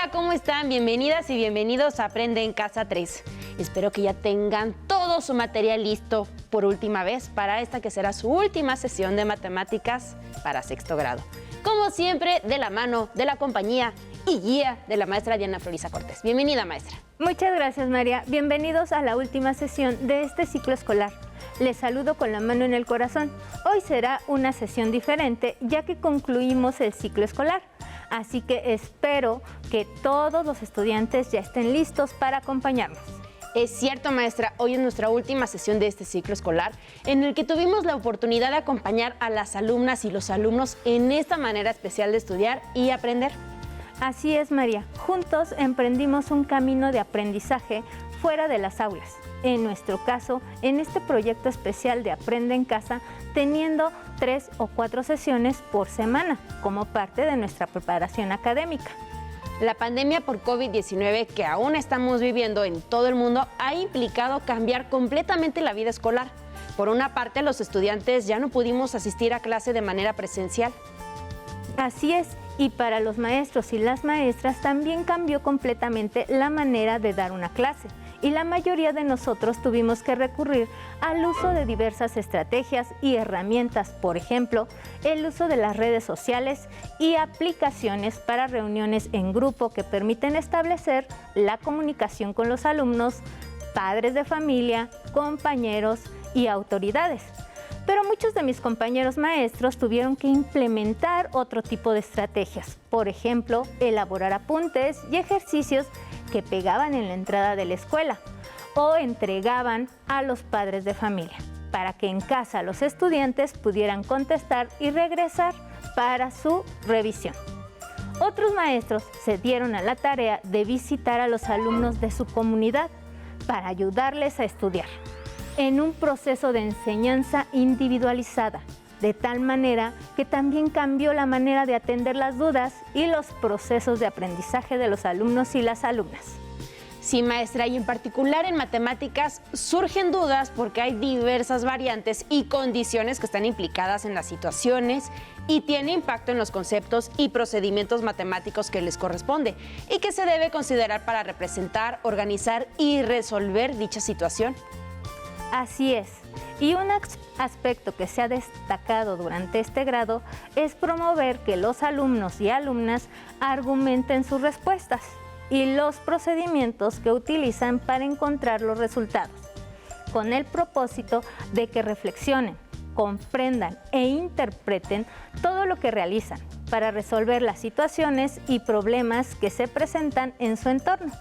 Hola, ¿cómo están? Bienvenidas y bienvenidos a Aprende en Casa 3. Espero que ya tengan todo su material listo por última vez para esta que será su última sesión de matemáticas para sexto grado. Como siempre, de la mano de la compañía y guía de la maestra Diana Florisa Cortés. Bienvenida, maestra. Muchas gracias, María. Bienvenidos a la última sesión de este ciclo escolar. Les saludo con la mano en el corazón. Hoy será una sesión diferente, ya que concluimos el ciclo escolar. Así que espero que todos los estudiantes ya estén listos para acompañarnos. Es cierto, maestra, hoy es nuestra última sesión de este ciclo escolar en el que tuvimos la oportunidad de acompañar a las alumnas y los alumnos en esta manera especial de estudiar y aprender. Así es, María. Juntos emprendimos un camino de aprendizaje fuera de las aulas. En nuestro caso, en este proyecto especial de Aprende en Casa, teniendo 3 o 4 sesiones por semana como parte de nuestra preparación académica. La pandemia por COVID-19 que aún estamos viviendo en todo el mundo ha implicado cambiar completamente la vida escolar. Por una parte, los estudiantes ya no pudimos asistir a clase de manera presencial. Así es, y para los maestros y las maestras también cambió completamente la manera de dar una clase. Y la mayoría de nosotros tuvimos que recurrir al uso de diversas estrategias y herramientas, por ejemplo, el uso de las redes sociales y aplicaciones para reuniones en grupo que permiten establecer la comunicación con los alumnos, padres de familia, compañeros y autoridades. Pero muchos de mis compañeros maestros tuvieron que implementar otro tipo de estrategias, por ejemplo, elaborar apuntes y ejercicios que pegaban en la entrada de la escuela o entregaban a los padres de familia para que en casa los estudiantes pudieran contestar y regresar para su revisión. Otros maestros se dieron a la tarea de visitar a los alumnos de su comunidad para ayudarles a estudiar en un proceso de enseñanza individualizada, de tal manera que también cambió la manera de atender las dudas y los procesos de aprendizaje de los alumnos y las alumnas. Sí, maestra, y en particular en matemáticas surgen dudas porque hay diversas variantes y condiciones que están implicadas en las situaciones y tiene impacto en los conceptos y procedimientos matemáticos que les corresponde y que se debe considerar para representar, organizar y resolver dicha situación. Así es. Y un aspecto que se ha destacado durante este grado es promover que los alumnos y alumnas argumenten sus respuestas y los procedimientos que utilizan para encontrar los resultados, con el propósito de que reflexionen, comprendan e interpreten todo lo que realizan para resolver las situaciones y problemas que se presentan en su entorno.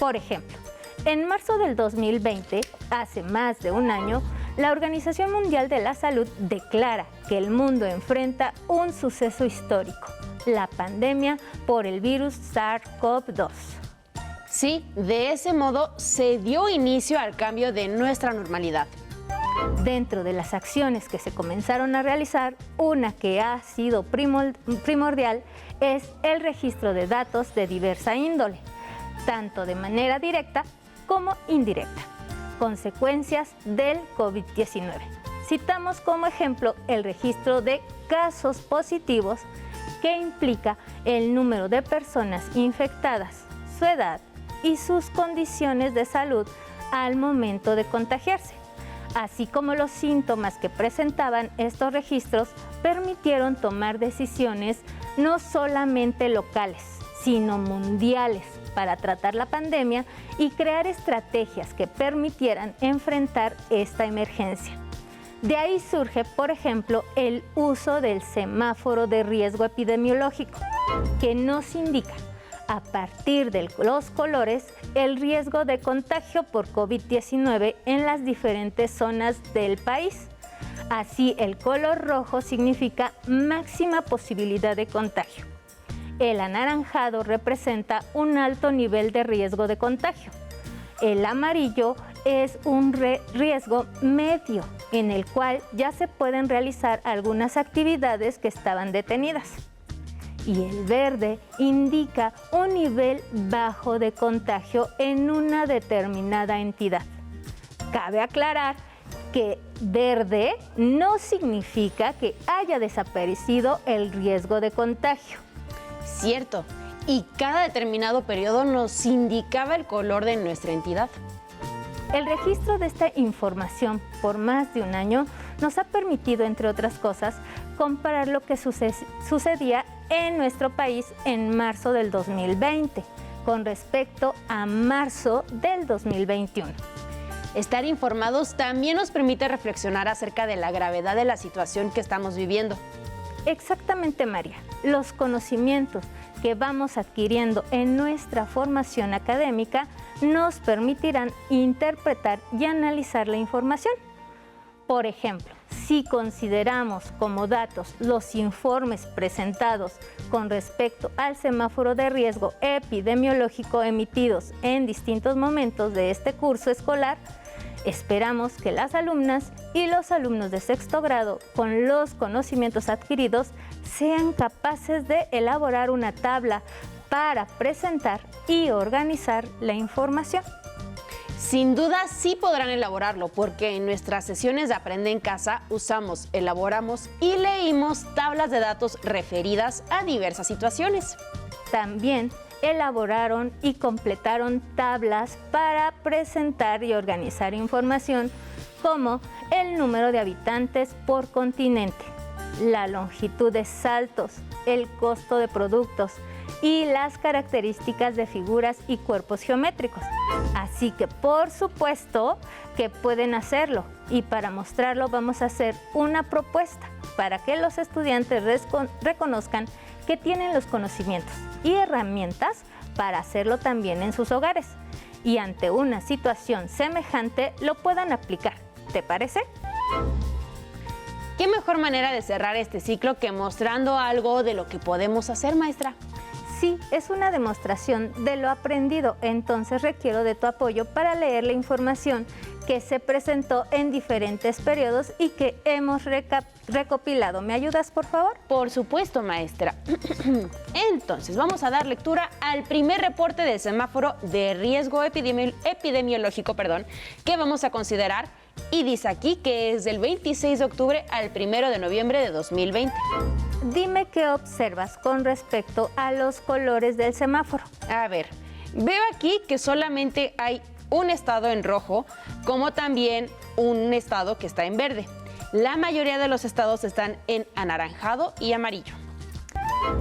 Por ejemplo, en marzo del 2020, hace más de un año, la Organización Mundial de la Salud declara que el mundo enfrenta un suceso histórico, la pandemia por el virus SARS-CoV-2. Sí, de ese modo se dio inicio al cambio de nuestra normalidad. Dentro de las acciones que se comenzaron a realizar, una que ha sido primordial es el registro de datos de diversa índole, tanto de manera directa como indirecta. Consecuencias del COVID-19. Citamos como ejemplo el registro de casos positivos que implica el número de personas infectadas, su edad y sus condiciones de salud al momento de contagiarse, así como los síntomas que presentaban estos registros permitieron tomar decisiones no solamente locales, sino mundiales para tratar la pandemia y crear estrategias que permitieran enfrentar esta emergencia. De ahí surge, por ejemplo, el uso del semáforo de riesgo epidemiológico, que nos indica, a partir de los colores, el riesgo de contagio por COVID-19 en las diferentes zonas del país. Así, el color rojo significa máxima posibilidad de contagio. El anaranjado representa un alto nivel de riesgo de contagio. El amarillo es un riesgo medio, en el cual ya se pueden realizar algunas actividades que estaban detenidas. Y el verde indica un nivel bajo de contagio en una determinada entidad. Cabe aclarar que verde no significa que haya desaparecido el riesgo de contagio. Cierto. Y cada determinado periodo nos indicaba el color de nuestra entidad. El registro de esta información por más de un año nos ha permitido, entre otras cosas, comparar lo que sucedía en nuestro país en marzo del 2020 con respecto a marzo del 2021. Estar informados también nos permite reflexionar acerca de la gravedad de la situación que estamos viviendo. Exactamente, María. Los conocimientos que vamos adquiriendo en nuestra formación académica nos permitirán interpretar y analizar la información. Por ejemplo, si consideramos como datos los informes presentados con respecto al semáforo de riesgo epidemiológico emitidos en distintos momentos de este curso escolar, esperamos que las alumnas y los alumnos de sexto grado, con los conocimientos adquiridos, sean capaces de elaborar una tabla para presentar y organizar la información. Sin duda sí podrán elaborarlo, porque en nuestras sesiones de Aprende en Casa usamos, elaboramos y leímos tablas de datos referidas a diversas situaciones. También elaboraron y completaron tablas para presentar y organizar información como el número de habitantes por continente, la longitud de saltos, el costo de productos y las características de figuras y cuerpos geométricos. Así que por supuesto que pueden hacerlo, y para mostrarlo vamos a hacer una propuesta para que los estudiantes reconozcan que tienen los conocimientos y herramientas para hacerlo también en sus hogares y ante una situación semejante lo puedan aplicar. ¿Te parece? ¿Qué mejor manera de cerrar este ciclo que mostrando algo de lo que podemos hacer, maestra? Sí, es una demostración de lo aprendido, entonces requiero de tu apoyo para leer la información que se presentó en diferentes periodos y que hemos recopilado. ¿Me ayudas, por favor? Por supuesto, maestra. Entonces, vamos a dar lectura al primer reporte del semáforo de riesgo epidemiológico, que vamos a considerar, y dice aquí que es del 26 de octubre al 1 de noviembre de 2020. Dime qué observas con respecto a los colores del semáforo. A ver, veo aquí que solamente hay un estado en rojo, como también un estado que está en verde. La mayoría de los estados están en anaranjado y amarillo.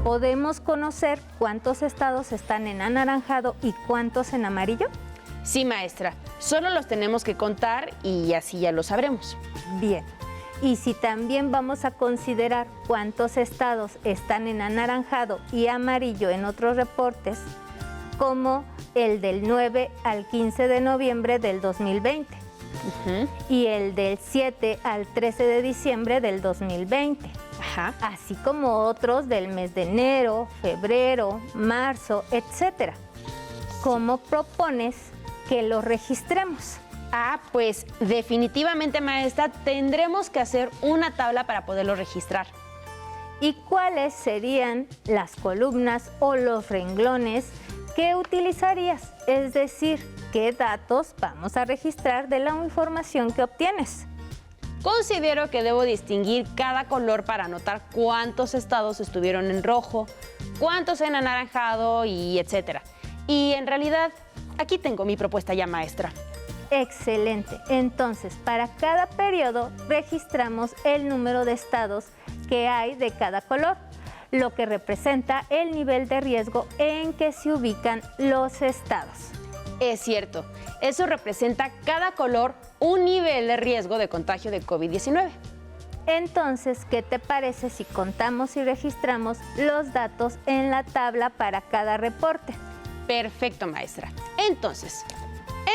¿Podemos conocer cuántos estados están en anaranjado y cuántos en amarillo? Sí, maestra. Solo los tenemos que contar y así ya lo sabremos. Bien. Y si también vamos a considerar cuántos estados están en anaranjado y amarillo en otros reportes, como el del 9 al 15 de noviembre del 2020 y el del 7 al 13 de diciembre del 2020, así como otros del mes de enero, febrero, marzo, etc. ¿Cómo propones que los registremos? Pues definitivamente, maestra, tendremos que hacer una tabla para poderlo registrar. ¿Y cuáles serían las columnas o los renglones que utilizarías? Es decir, ¿qué datos vamos a registrar de la información que obtienes? Considero que debo distinguir cada color para anotar cuántos estados estuvieron en rojo, cuántos en anaranjado y etcétera. Y en realidad, aquí tengo mi propuesta ya, maestra. Excelente. Entonces, para cada periodo registramos el número de estados que hay de cada color, lo que representa el nivel de riesgo en que se ubican los estados. Es cierto, eso representa cada color un nivel de riesgo de contagio de COVID-19. Entonces, ¿qué te parece si contamos y registramos los datos en la tabla para cada reporte? Perfecto, maestra. Entonces,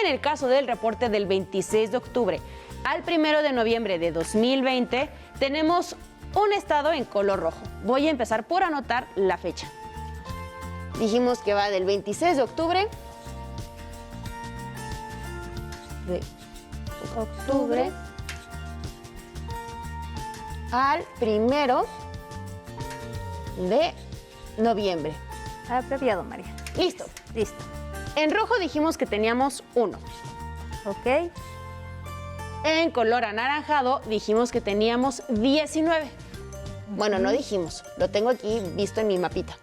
en el caso del reporte del 26 de octubre al 1 de noviembre de 2020, tenemos un estado en color rojo. Voy a empezar por anotar la fecha. Dijimos que va del 26 de octubre al 1 de noviembre. Abreviado, María. Listo. Listo. En rojo dijimos que teníamos 1. Ok. En color anaranjado dijimos que teníamos 19. Bueno, no dijimos, lo tengo aquí visto en mi mapita.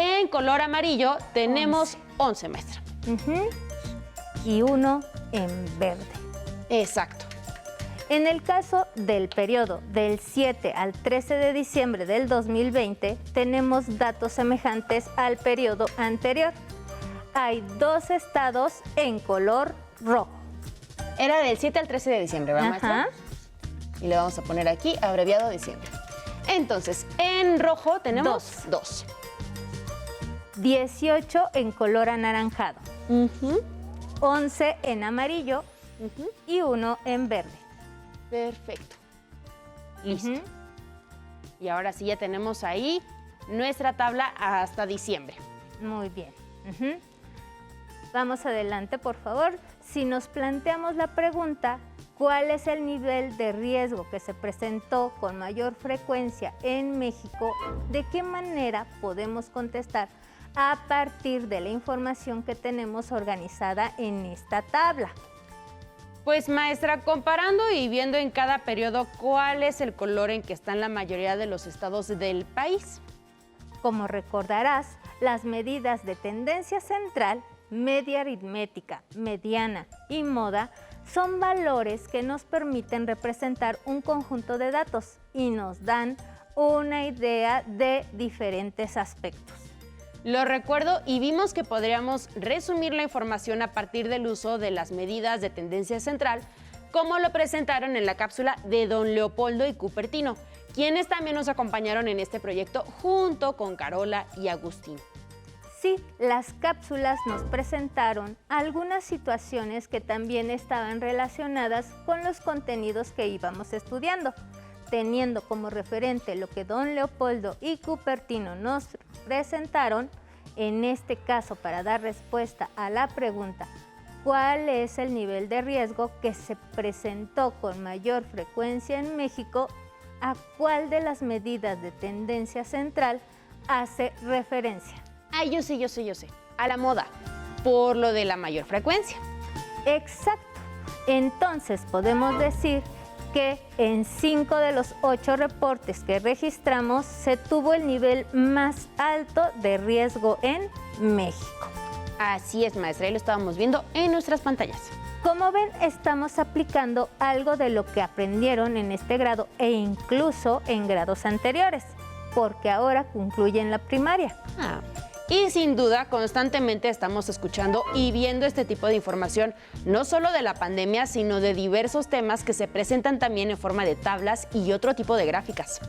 En color amarillo tenemos 11, maestra. Y 1 en verde. Exacto. En el caso del periodo del 7 al 13 de diciembre del 2020, tenemos datos semejantes al periodo anterior. Hay 2 estados en color rojo. Era del 7 al 13 de diciembre, ¿verdad, maestra? Y le vamos a poner aquí abreviado diciembre. Entonces, en rojo tenemos 2. 18 en color anaranjado. 11 en amarillo y 1 en verde. Perfecto. Listo. Y ahora sí ya tenemos ahí nuestra tabla hasta diciembre. Muy bien. Vamos adelante, por favor. Si nos planteamos la pregunta, ¿cuál es el nivel de riesgo que se presentó con mayor frecuencia en México? ¿De qué manera podemos contestar a partir de la información que tenemos organizada en esta tabla? Pues, maestra, comparando y viendo en cada periodo cuál es el color en que están la mayoría de los estados del país. Como recordarás, las medidas de tendencia central, media aritmética, mediana y moda son valores que nos permiten representar un conjunto de datos y nos dan una idea de diferentes aspectos. Lo recuerdo y vimos que podríamos resumir la información a partir del uso de las medidas de tendencia central, como lo presentaron en la cápsula de don Leopoldo y Cupertino, quienes también nos acompañaron en este proyecto junto con Carola y Agustín. Sí, las cápsulas nos presentaron algunas situaciones que también estaban relacionadas con los contenidos que íbamos estudiando, teniendo como referente lo que don Leopoldo y Cupertino nos presentaron, en este caso para dar respuesta a la pregunta ¿cuál es el nivel de riesgo que se presentó con mayor frecuencia en México? ¿A cuál de las medidas de tendencia central hace referencia? Ay, yo sé. A la moda, por lo de la mayor frecuencia. Exacto. Entonces podemos decir que en 5 de los 8 reportes que registramos se tuvo el nivel más alto de riesgo en México. Así es, maestra, ahí lo estábamos viendo en nuestras pantallas. Como ven, estamos aplicando algo de lo que aprendieron en este grado e incluso en grados anteriores, porque ahora concluyen la primaria. Y sin duda, constantemente estamos escuchando y viendo este tipo de información, no solo de la pandemia, sino de diversos temas que se presentan también en forma de tablas y otro tipo de gráficas.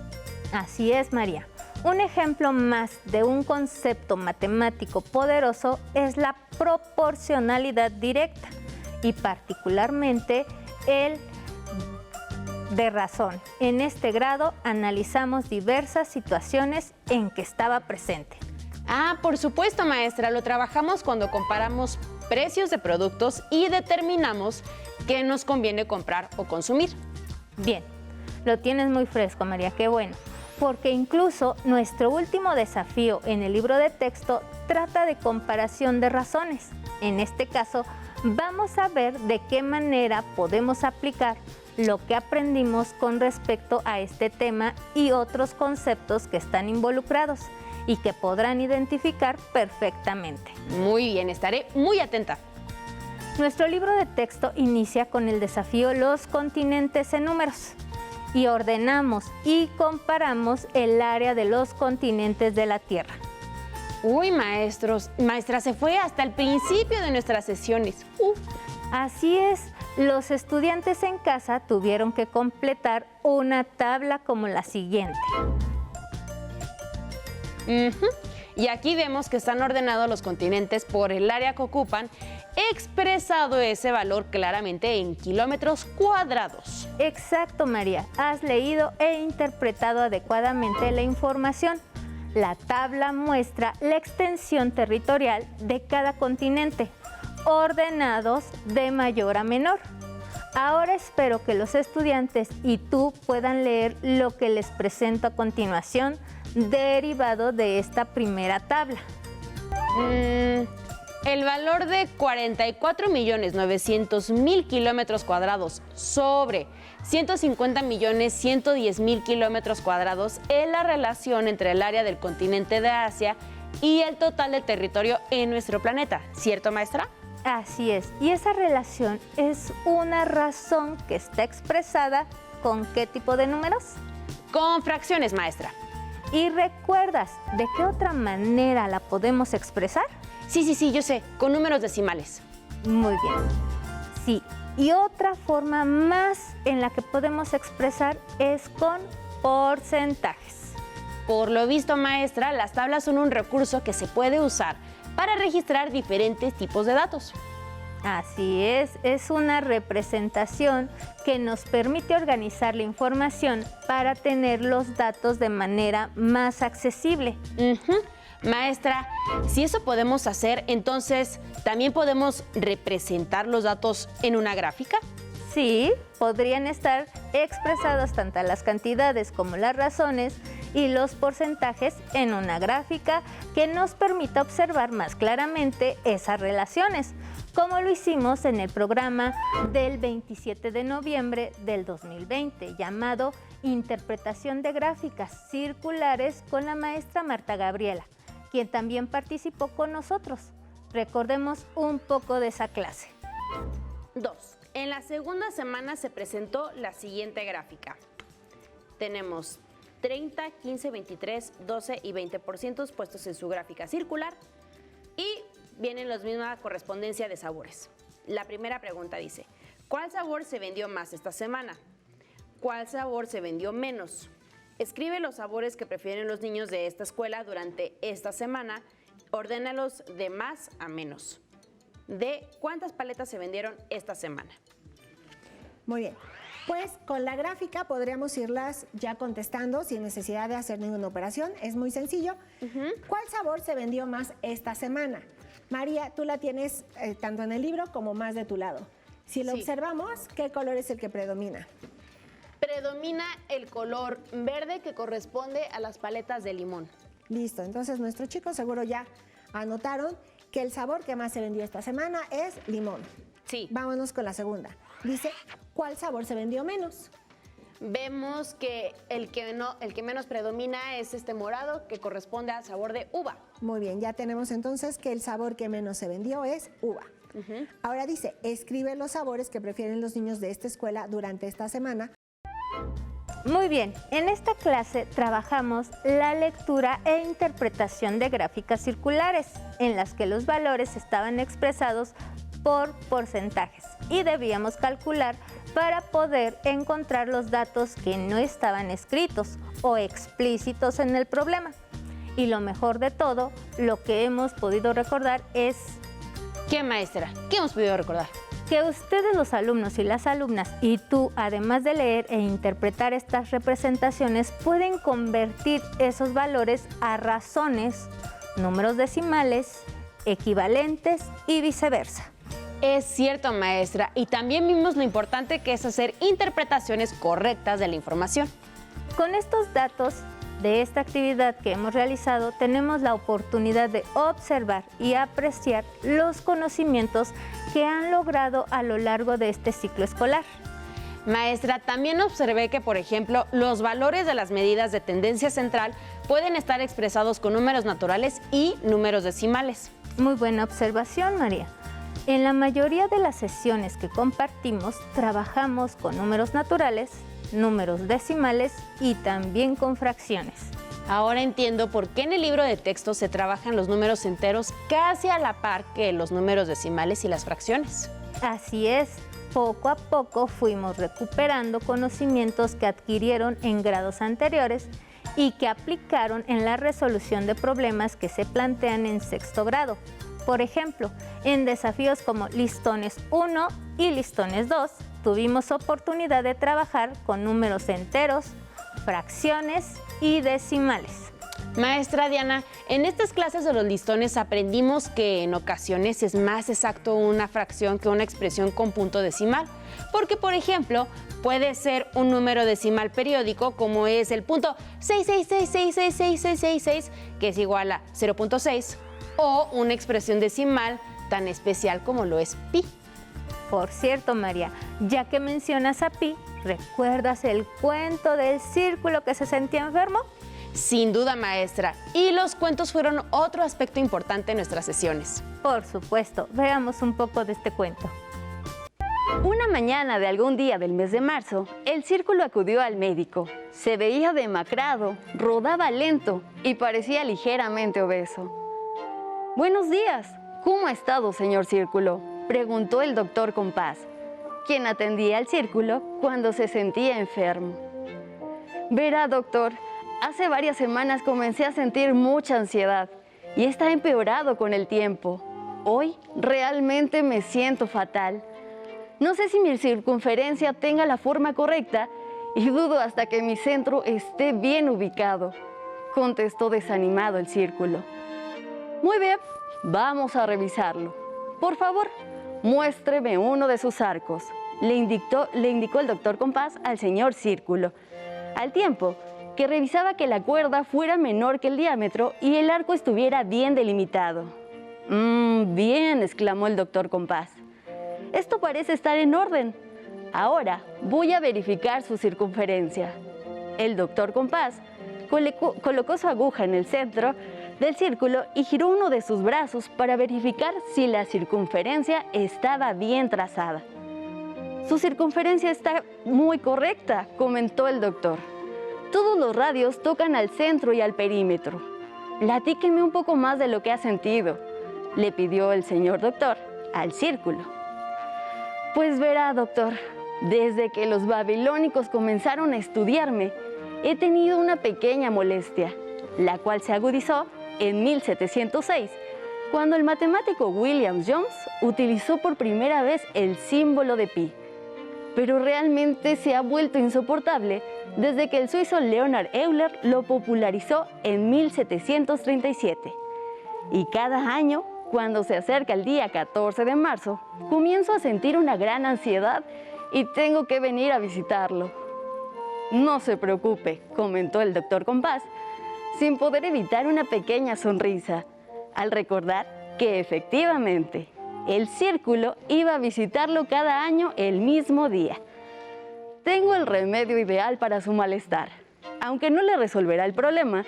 Así es, María. Un ejemplo más de un concepto matemático poderoso es la proporcionalidad directa y particularmente el de razón. En este grado analizamos diversas situaciones en que estaba presente. Por supuesto, maestra, lo trabajamos cuando comparamos precios de productos y determinamos qué nos conviene comprar o consumir. Bien, lo tienes muy fresco, María, qué bueno, porque incluso nuestro último desafío en el libro de texto trata de comparación de razones. En este caso, vamos a ver de qué manera podemos aplicar lo que aprendimos con respecto a este tema y otros conceptos que están involucrados y que podrán identificar perfectamente. Muy bien, estaré muy atenta. Nuestro libro de texto inicia con el desafío Los continentes en números y ordenamos y comparamos el área de los continentes de la Tierra. Uy, maestra, se fue hasta el principio de nuestras sesiones. Así es, los estudiantes en casa tuvieron que completar una tabla como la siguiente. Y aquí vemos que están ordenados los continentes por el área que ocupan, expresado ese valor claramente en kilómetros cuadrados. Exacto, María. Has leído e interpretado adecuadamente la información. La tabla muestra la extensión territorial de cada continente, ordenados de mayor a menor. Ahora espero que los estudiantes y tú puedan leer lo que les presento a continuación, derivado de esta primera tabla. El valor de 44.900.000 kilómetros cuadrados sobre 150.110.000 kilómetros cuadrados es la relación entre el área del continente de Asia y el total del territorio en nuestro planeta, ¿cierto, maestra? Así es, y esa relación es una razón que está expresada ¿con qué tipo de números? Con fracciones, maestra. ¿Y recuerdas de qué otra manera la podemos expresar? Sí, yo sé, con números decimales. Muy bien. Sí, y otra forma más en la que podemos expresar es con porcentajes. Por lo visto, maestra, las tablas son un recurso que se puede usar para registrar diferentes tipos de datos. Así es una representación que nos permite organizar la información para tener los datos de manera más accesible. Maestra, si eso podemos hacer, entonces, ¿también podemos representar los datos en una gráfica? Sí, podrían estar expresadas tanto las cantidades como las razones y los porcentajes en una gráfica que nos permita observar más claramente esas relaciones, como lo hicimos en el programa del 27 de noviembre del 2020, llamado Interpretación de Gráficas Circulares con la maestra Marta Gabriela, quien también participó con nosotros. Recordemos un poco de esa clase. 2. En la segunda semana se presentó la siguiente gráfica. Tenemos 30, 15, 23, 12 y 20% puestos en su gráfica circular y vienen la misma correspondencia de sabores. La primera pregunta dice, ¿cuál sabor se vendió más esta semana? ¿Cuál sabor se vendió menos? Escribe los sabores que prefieren los niños de esta escuela durante esta semana. Ordénalos de más a menos. D. ¿Cuántas paletas se vendieron esta semana? Muy bien. Pues con la gráfica podríamos irlas ya contestando sin necesidad de hacer ninguna operación. Es muy sencillo. ¿Cuál sabor se vendió más esta semana? María, tú la tienes tanto en el libro como más de tu lado. Si lo observamos, ¿qué color es el que predomina? Predomina el color verde que corresponde a las paletas de limón. Listo, entonces nuestros chicos seguro ya anotaron que el sabor que más se vendió esta semana es limón. Sí. Vámonos con la segunda. Dice, ¿cuál sabor se vendió menos? Vemos que el que menos predomina es este morado que corresponde al sabor de uva. Muy bien, ya tenemos entonces que el sabor que menos se vendió es uva. Ahora dice, escribe los sabores que prefieren los niños de esta escuela durante esta semana. Muy bien, en esta clase trabajamos la lectura e interpretación de gráficas circulares, en las que los valores estaban expresados por porcentajes y debíamos calcular para poder encontrar los datos que no estaban escritos o explícitos en el problema. Y lo mejor de todo, lo que hemos podido recordar es... ¿Qué, maestra? ¿Qué hemos podido recordar? Que ustedes, los alumnos y las alumnas, y tú, además de leer e interpretar estas representaciones, pueden convertir esos valores a razones, números decimales, equivalentes y viceversa. Es cierto, maestra, y también vimos lo importante que es hacer interpretaciones correctas de la información. Con estos datos de esta actividad que hemos realizado, tenemos la oportunidad de observar y apreciar los conocimientos que han logrado a lo largo de este ciclo escolar. Maestra, también observé que, por ejemplo, los valores de las medidas de tendencia central pueden estar expresados con números naturales y números decimales. Muy buena observación, María. En la mayoría de las sesiones que compartimos, trabajamos con números naturales, números decimales y también con fracciones. Ahora entiendo por qué en el libro de texto se trabajan los números enteros casi a la par que los números decimales y las fracciones. Así es, poco a poco fuimos recuperando conocimientos que adquirieron en grados anteriores y que aplicaron en la resolución de problemas que se plantean en sexto grado. Por ejemplo, en desafíos como listones 1 y listones 2, tuvimos oportunidad de trabajar con números enteros, fracciones y decimales. Maestra Diana, en estas clases de los listones aprendimos que en ocasiones es más exacto una fracción que una expresión con punto decimal, porque, por ejemplo, puede ser un número decimal periódico como es el punto 666666666, que es igual a 0.6, o una expresión decimal tan especial como lo es pi. Por cierto, María, ya que mencionas a pi, ¿recuerdas el cuento del círculo que se sentía enfermo? Sin duda, maestra. Y los cuentos fueron otro aspecto importante en nuestras sesiones. Por supuesto, veamos un poco de este cuento. Una mañana de algún día del mes de marzo, el círculo acudió al médico. Se veía demacrado, rodaba lento y parecía ligeramente obeso. «Buenos días, ¿cómo ha estado, señor Círculo?», preguntó el doctor Compás, quien atendía al círculo cuando se sentía enfermo. «Verá, doctor, hace varias semanas comencé a sentir mucha ansiedad y está empeorado con el tiempo. Hoy realmente me siento fatal. No sé si mi circunferencia tenga la forma correcta y dudo hasta que mi centro esté bien ubicado», contestó desanimado el círculo. «Muy bien, vamos a revisarlo. Por favor, muéstreme uno de sus arcos», le indicó el doctor Compás al señor Círculo, al tiempo que revisaba que la cuerda fuera menor que el diámetro y el arco estuviera bien delimitado. Bien», exclamó el doctor Compás. «Esto parece estar en orden. Ahora voy a verificar su circunferencia». El doctor Compás colocó su aguja en el centro del círculo y giró uno de sus brazos para verificar si la circunferencia estaba bien trazada. «Su circunferencia está muy correcta», comentó el doctor. «Todos los radios tocan al centro y al perímetro. Platíqueme un poco más de lo que ha sentido», le pidió el señor doctor al círculo. «Pues verá, doctor, desde que los babilónicos comenzaron a estudiarme, he tenido una pequeña molestia, la cual se agudizó en 1706, cuando el matemático William Jones utilizó por primera vez el símbolo de pi. Pero realmente se ha vuelto insoportable desde que el suizo Leonhard Euler lo popularizó en 1737. Y cada año, cuando se acerca el día 14 de marzo, comienzo a sentir una gran ansiedad y tengo que venir a visitarlo». «No se preocupe», comentó el doctor Compás, sin poder evitar una pequeña sonrisa, al recordar que efectivamente el círculo iba a visitarlo cada año el mismo día. «Tengo el remedio ideal para su malestar. Aunque no le resolverá el problema,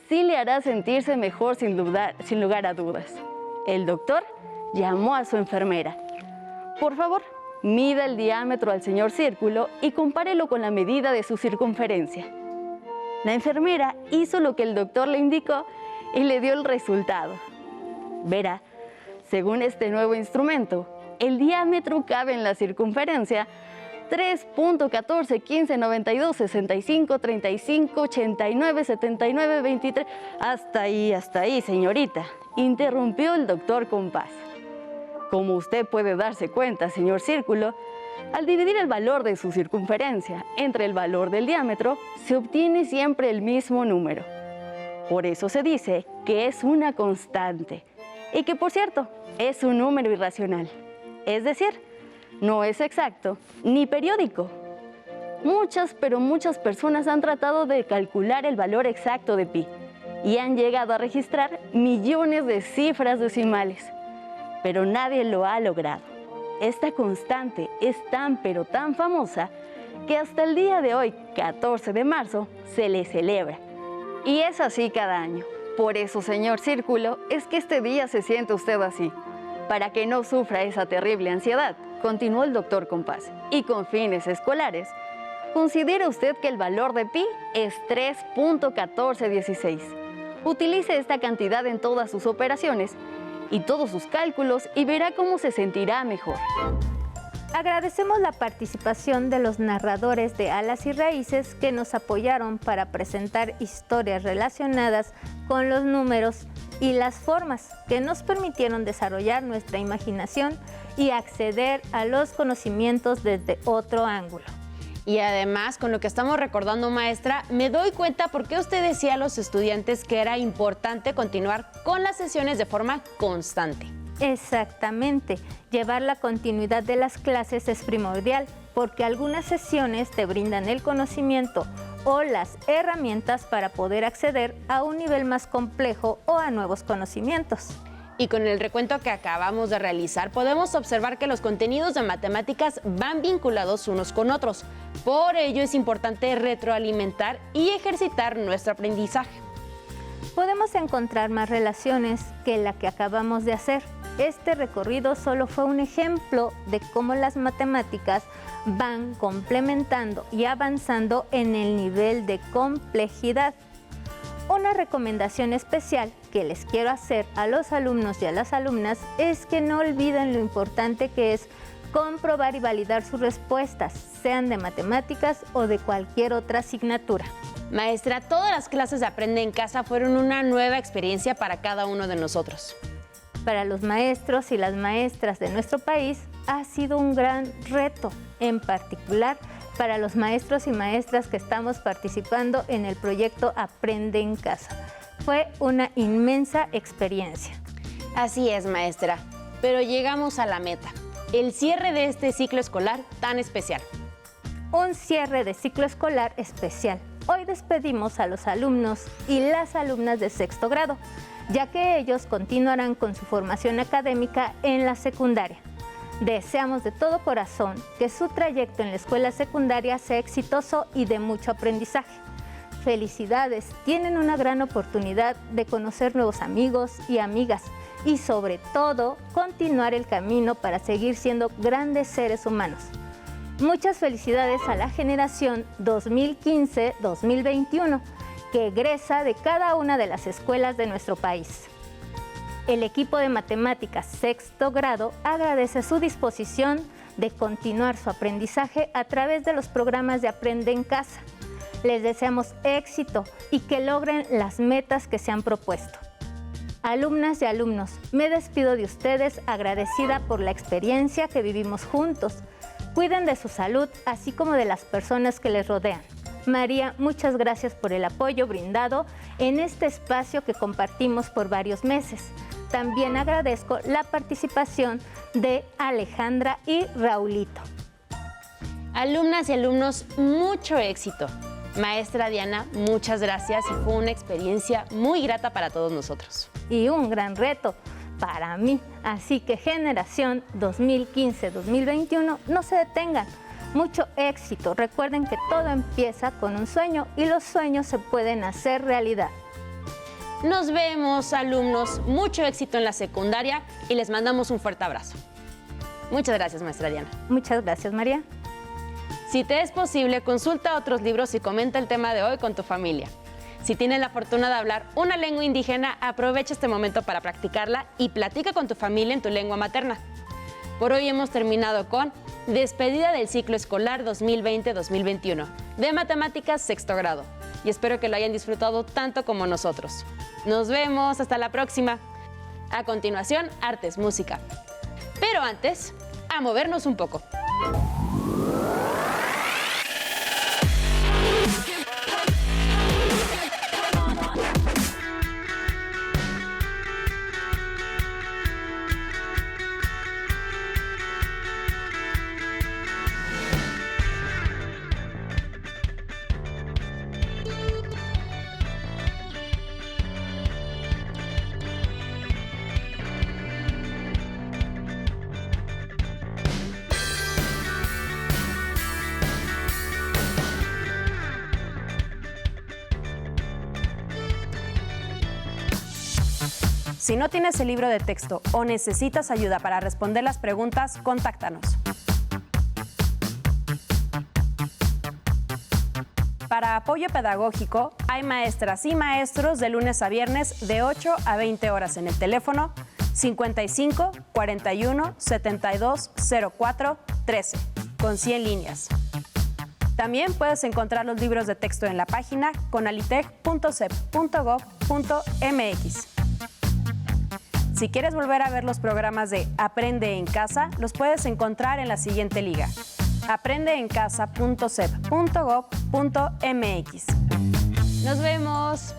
sí le hará sentirse mejor sin lugar a dudas». El doctor llamó a su enfermera. «Por favor, mida el diámetro al señor Círculo y compárelo con la medida de su circunferencia». La enfermera hizo lo que el doctor le indicó y le dio el resultado. Verá, según este nuevo instrumento, el diámetro cabe en la circunferencia 3.14, 15, 92, 65, 35, 89, 79, 23... Hasta ahí, señorita, interrumpió el doctor Compás. «Como usted puede darse cuenta, señor Círculo, al dividir el valor de su circunferencia entre el valor del diámetro, se obtiene siempre el mismo número. Por eso se dice que es una constante y que, por cierto, es un número irracional. Es decir, no es exacto ni periódico. Muchas personas han tratado de calcular el valor exacto de pi y han llegado a registrar millones de cifras decimales, pero nadie lo ha logrado. Esta constante es tan famosa que hasta el día de hoy, 14 de marzo, se le celebra. Y es así cada año. Por eso, señor Círculo, es que este día se siente usted así. Para que no sufra esa terrible ansiedad», continuó el doctor Compás, «y con fines escolares, considere usted que el valor de pi es 3.1416. Utilice esta cantidad en todas sus operaciones y todos sus cálculos y verá cómo se sentirá mejor». Agradecemos la participación de los narradores de Alas y Raíces que nos apoyaron para presentar historias relacionadas con los números y las formas que nos permitieron desarrollar nuestra imaginación y acceder a los conocimientos desde otro ángulo. Y además, con lo que estamos recordando, maestra, me doy cuenta por qué usted decía a los estudiantes que era importante continuar con las sesiones de forma constante. Exactamente, llevar la continuidad de las clases es primordial porque algunas sesiones te brindan el conocimiento o las herramientas para poder acceder a un nivel más complejo o a nuevos conocimientos. Y con el recuento que acabamos de realizar, podemos observar que los contenidos de matemáticas van vinculados unos con otros. Por ello es importante retroalimentar y ejercitar nuestro aprendizaje. Podemos encontrar más relaciones que la que acabamos de hacer. Este recorrido solo fue un ejemplo de cómo las matemáticas van complementando y avanzando en el nivel de complejidad. Una recomendación especial que les quiero hacer a los alumnos y a las alumnas es que no olviden lo importante que es comprobar y validar sus respuestas, sean de matemáticas o de cualquier otra asignatura. Maestra, todas las clases de Aprende en Casa fueron una nueva experiencia para cada uno de nosotros. Para los maestros y las maestras de nuestro país ha sido un gran reto, en particular para los maestros y maestras que estamos participando en el proyecto Aprende en Casa. Fue una inmensa experiencia. Así es, maestra, pero llegamos a la meta, el cierre de este ciclo escolar tan especial. Un cierre de ciclo escolar especial. Hoy despedimos a los alumnos y las alumnas de sexto grado, ya que ellos continuarán con su formación académica en la secundaria. Deseamos de todo corazón que su trayecto en la escuela secundaria sea exitoso y de mucho aprendizaje. Felicidades, tienen una gran oportunidad de conocer nuevos amigos y amigas y sobre todo continuar el camino para seguir siendo grandes seres humanos. Muchas felicidades a la generación 2015-2021 que egresa de cada una de las escuelas de nuestro país. El equipo de matemáticas sexto grado agradece su disposición de continuar su aprendizaje a través de los programas de Aprende en Casa. Les deseamos éxito y que logren las metas que se han propuesto. Alumnas y alumnos, me despido de ustedes agradecida por la experiencia que vivimos juntos. Cuiden de su salud, así como de las personas que les rodean. María, muchas gracias por el apoyo brindado en este espacio que compartimos por varios meses. También agradezco la participación de Alejandra y Raulito. Alumnas y alumnos, mucho éxito. Maestra Diana, muchas gracias y fue una experiencia muy grata para todos nosotros. Y un gran reto para mí. Así que generación 2015-2021, no se detengan. Mucho éxito. Recuerden que todo empieza con un sueño y los sueños se pueden hacer realidad. Nos vemos, alumnos. Mucho éxito en la secundaria y les mandamos un fuerte abrazo. Muchas gracias, maestra Diana. Muchas gracias, María. Si te es posible, consulta otros libros y comenta el tema de hoy con tu familia. Si tienes la fortuna de hablar una lengua indígena, aprovecha este momento para practicarla y platica con tu familia en tu lengua materna. Por hoy hemos terminado con despedida del ciclo escolar 2020-2021 de Matemáticas sexto grado. Y espero que lo hayan disfrutado tanto como nosotros. Nos vemos, hasta la próxima. A continuación, artes, música. Pero antes, a movernos un poco. Si no tienes el libro de texto o necesitas ayuda para responder las preguntas, contáctanos. Para apoyo pedagógico, hay maestras y maestros de lunes a viernes de 8 a 20 horas en el teléfono 55 41 72 04 13 con 100 líneas. También puedes encontrar los libros de texto en la página conalitec.cep.gov.mx. Si quieres volver a ver los programas de Aprende en Casa, los puedes encontrar en la siguiente liga: aprendeencasa.cep.gov.mx. ¡Nos vemos!